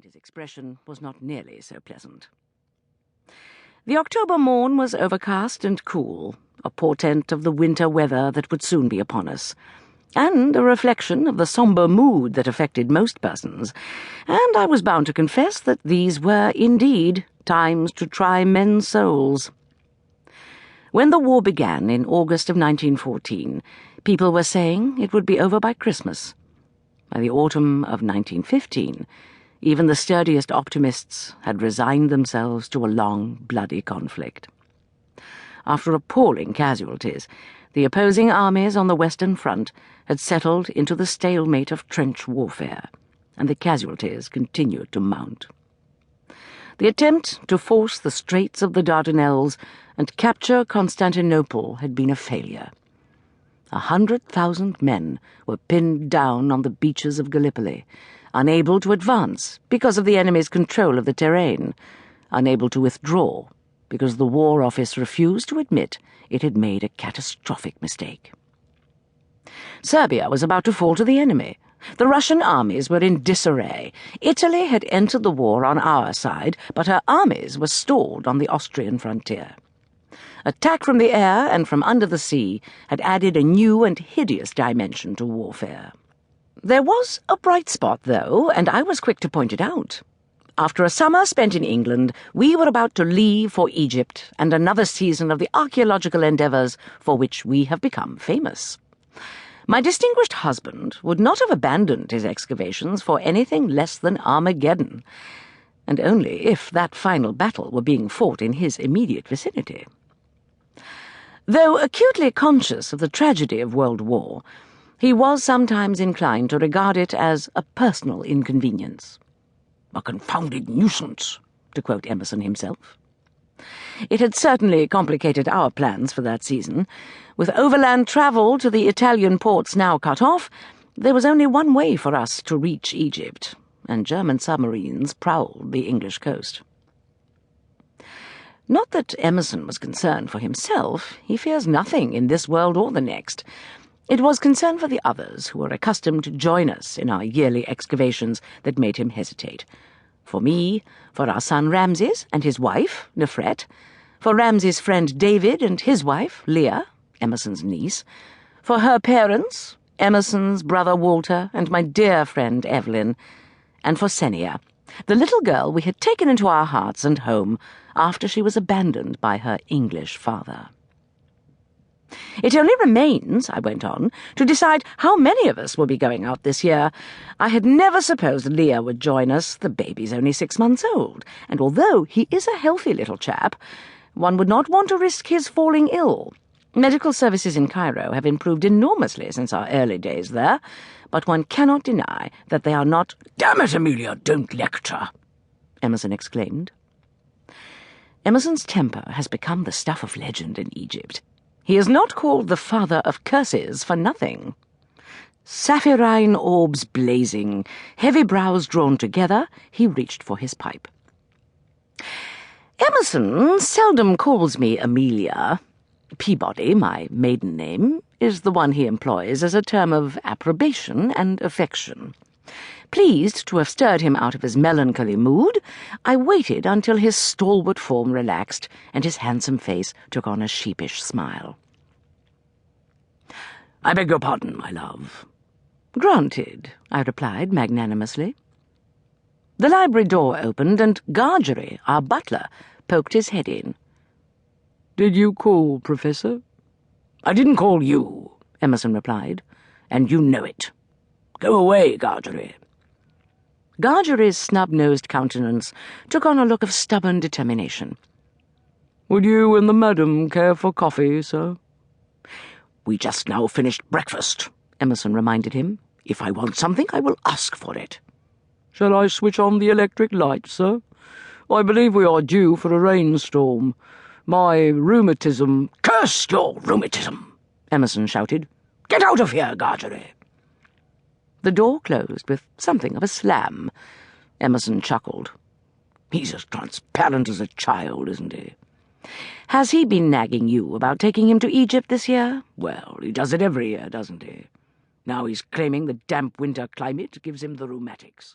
his expression was not nearly so pleasant. The October morn was overcast and cool, a portent of the winter weather that would soon be upon us, and a reflection of the sombre mood that affected most persons, and I was bound to confess that these were, indeed, times to try men's souls. When the war began in August of 1914, people were saying it would be over by Christmas. By the autumn of 1915, even the sturdiest optimists had resigned themselves to a long, bloody conflict. After appalling casualties, the opposing armies on the Western Front had settled into the stalemate of trench warfare, and the casualties continued to mount. The attempt to force the Straits of the Dardanelles and capture Constantinople had been a failure. 100,000 men were pinned down on the beaches of Gallipoli, unable to advance because of the enemy's control of the terrain, unable to withdraw because the War Office refused to admit it had made a catastrophic mistake. Serbia was about to fall to the enemy. The Russian armies were in disarray. Italy had entered the war on our side, but her armies were stalled on the Austrian frontier. Attack from the air and from under the sea had added a new and hideous dimension to warfare. There was a bright spot, though, and I was quick to point it out. After a summer spent in England, we were about to leave for Egypt and another season of the archaeological endeavours for which we have become famous. My distinguished husband would not have abandoned his excavations for anything less than Armageddon, and only if that final battle were being fought in his immediate vicinity. Though acutely conscious of the tragedy of World War, he was sometimes inclined to regard it as a personal inconvenience. "A confounded nuisance," to quote Emerson himself. It had certainly complicated our plans for that season. With overland travel to the Italian ports now cut off, there was only one way for us to reach Egypt, and German submarines prowled the English coast. Not that Emerson was concerned for himself. He fears nothing in this world or the next. It was concern for the others who were accustomed to join us in our yearly excavations that made him hesitate. For me, for our son Ramses and his wife, Nefret, for Ramses' friend David and his wife, Leah, Emerson's niece, for her parents, Emerson's brother Walter and my dear friend Evelyn, and for Senia, the little girl we had taken into our hearts and home after she was abandoned by her English father. It only remains, I went on, to decide how many of us will be going out this year. I had never supposed Leah would join us. The baby's only 6 months old, and although he is a healthy little chap, one would not want to risk his falling ill. Medical services in Cairo have improved enormously since our early days there, but one cannot deny that they are not— "Damn it, Amelia, don't lecture!" Emerson exclaimed. Emerson's temper has become the stuff of legend in Egypt. He is not called the father of curses for nothing. Saphirine orbs blazing, heavy brows drawn together, he reached for his pipe. Emerson seldom calls me Amelia. Peabody, my maiden name, is the one he employs as a term of approbation and affection. Pleased to have stirred him out of his melancholy mood, I waited until his stalwart form relaxed and his handsome face took on a sheepish smile. "I beg your pardon, my love." "Granted," I replied magnanimously. The library door opened, and Gargery, our butler, poked his head in. "Did you call, Professor?" "I didn't call you," Emerson replied, "and you know it. Go away, Gargery." Gargery's snub-nosed countenance took on a look of stubborn determination. "Would you and the madam care for coffee, sir?" "We just now finished breakfast," Emerson reminded him. "If I want something, I will ask for it." "Shall I switch on the electric light, sir? I believe we are due for a rainstorm. My rheumatism—" "Curse your rheumatism!" Emerson shouted. "Get out of here, Gargery!" The door closed with something of a slam. Emerson chuckled. "He's as transparent as a child, isn't he? Has he been nagging you about taking him to Egypt this year? Well, he does it every year, doesn't he? Now he's claiming the damp winter climate gives him the rheumatics."